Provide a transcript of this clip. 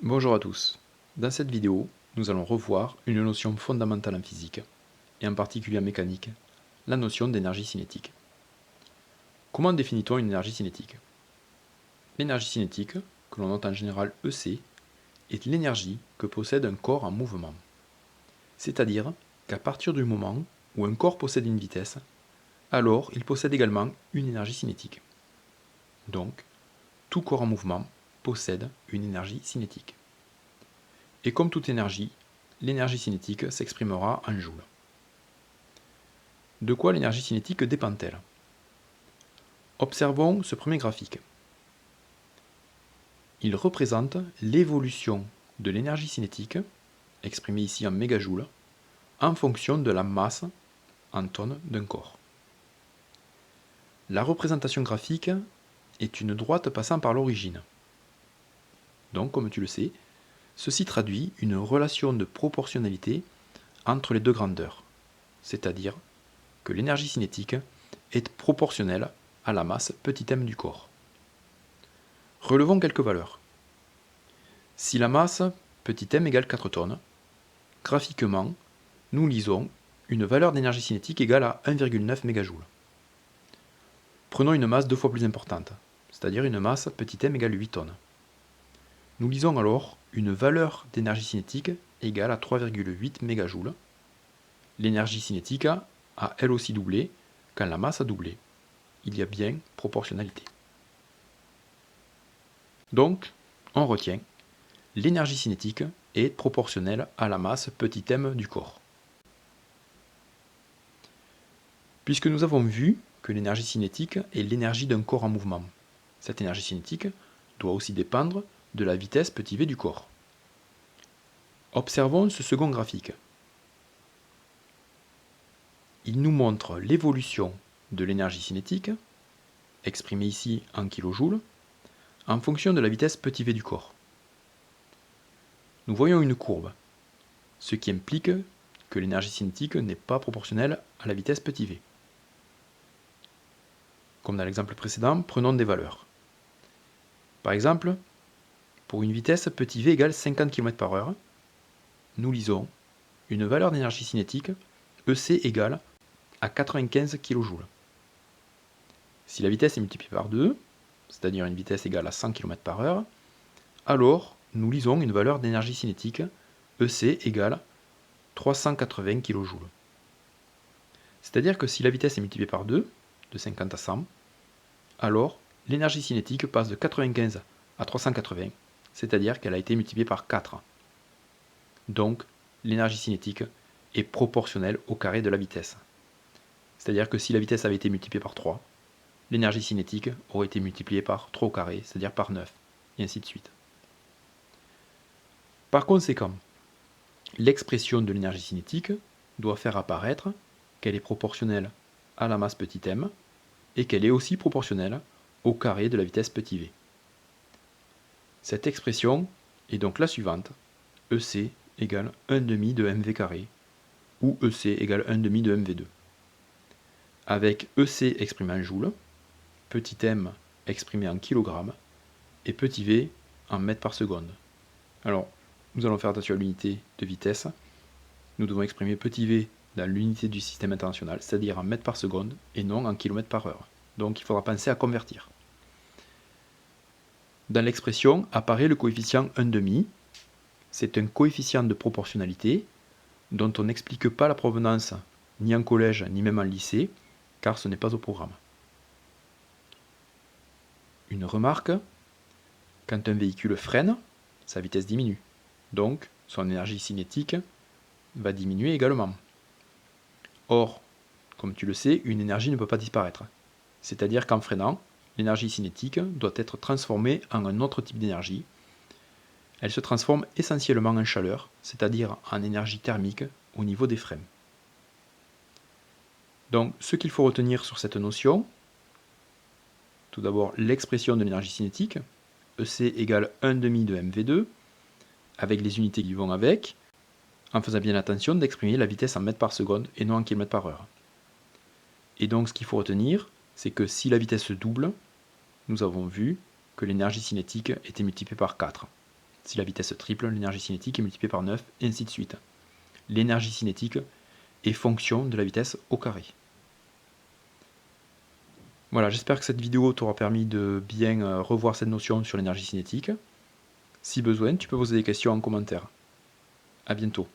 Bonjour à tous. Dans cette vidéo, nous allons revoir une notion fondamentale en physique, et en particulier en mécanique, la notion d'énergie cinétique. Comment définit-on une énergie cinétique? L'énergie cinétique, que l'on note en général EC, est l'énergie que possède un corps en mouvement. C'est-à-dire qu'à partir du moment où un corps possède une vitesse, alors il possède également une énergie cinétique. Donc, tout corps en mouvement possède une énergie cinétique. Et comme toute énergie, l'énergie cinétique s'exprimera en joules. De quoi l'énergie cinétique dépend-elle? Observons ce premier graphique. Il représente l'évolution de l'énergie cinétique, exprimée ici en mégajoules, en fonction de la masse en tonnes d'un corps. La représentation graphique est une droite passant par l'origine. Donc, comme tu le sais, ceci traduit une relation de proportionnalité entre les deux grandeurs, c'est-à-dire que l'énergie cinétique est proportionnelle à la masse petit m du corps. Relevons quelques valeurs. Si la masse petit m égale 4 tonnes, graphiquement, nous lisons une valeur d'énergie cinétique égale à 1,9 MJ. Prenons une masse deux fois plus importante, c'est-à-dire une masse petit m égale 8 tonnes. Nous lisons alors une valeur d'énergie cinétique égale à 3,8 MJ. L'énergie cinétique a elle aussi doublé quand la masse a doublé. Il y a bien proportionnalité. Donc, on retient, l'énergie cinétique est proportionnelle à la masse petit m du corps. Puisque nous avons vu que l'énergie cinétique est l'énergie d'un corps en mouvement, cette énergie cinétique doit aussi dépendre de la vitesse petit v du corps. Observons ce second graphique. Il nous montre l'évolution de l'énergie cinétique, exprimée ici en kilojoules, en fonction de la vitesse petit v du corps. Nous voyons une courbe, ce qui implique que l'énergie cinétique n'est pas proportionnelle à la vitesse petit v. Comme dans l'exemple précédent, prenons des valeurs. Par exemple, pour une vitesse petit v égale 50 km/h, nous lisons une valeur d'énergie cinétique EC égale à 95 kJ. Si la vitesse est multipliée par 2, c'est-à-dire une vitesse égale à 100 km/h, alors nous lisons une valeur d'énergie cinétique EC égale 380 kJ. C'est-à-dire que si la vitesse est multipliée par 2, de 50 à 100, alors l'énergie cinétique passe de 95 à 380, c'est-à-dire qu'elle a été multipliée par 4. Donc, l'énergie cinétique est proportionnelle au carré de la vitesse. C'est-à-dire que si la vitesse avait été multipliée par 3, l'énergie cinétique aurait été multipliée par 3 au carré, c'est-à-dire par 9, et ainsi de suite. Par conséquent, l'expression de l'énergie cinétique doit faire apparaître qu'elle est proportionnelle à la masse petit m et qu'elle est aussi proportionnelle au carré de la vitesse petit v. Cette expression est donc la suivante, EC égale 1/2 de mv carré, ou EC égale 1/2 de mv2. Avec EC exprimé en joules, petit m exprimé en kilogrammes, et petit v en mètres par seconde. Alors, nous allons faire attention à l'unité de vitesse. Nous devons exprimer petit v dans l'unité du système international, c'est-à-dire en mètres par seconde, et non en kilomètres par heure. Donc il faudra penser à convertir. Dans l'expression apparaît le coefficient 1/2. C'est un coefficient de proportionnalité dont on n'explique pas la provenance ni en collège ni même en lycée, car ce n'est pas au programme. Une remarque, quand un véhicule freine, sa vitesse diminue. Donc, son énergie cinétique va diminuer également. Or, comme tu le sais, une énergie ne peut pas disparaître. C'est-à-dire qu'en freinant, l'énergie cinétique doit être transformée en un autre type d'énergie. Elle se transforme essentiellement en chaleur, c'est-à-dire en énergie thermique au niveau des freins. Donc, ce qu'il faut retenir sur cette notion, tout d'abord l'expression de l'énergie cinétique, EC égale 1/2 de mv2, avec les unités qui vont avec, en faisant bien attention d'exprimer la vitesse en mètres par seconde et non en kilomètres par heure. Et donc ce qu'il faut retenir, c'est que si la vitesse double, nous avons vu que l'énergie cinétique était multipliée par 4. Si la vitesse triple, l'énergie cinétique est multipliée par 9, et ainsi de suite. L'énergie cinétique est fonction de la vitesse au carré. Voilà, j'espère que cette vidéo t'aura permis de bien revoir cette notion sur l'énergie cinétique. Si besoin, tu peux poser des questions en commentaire. A bientôt.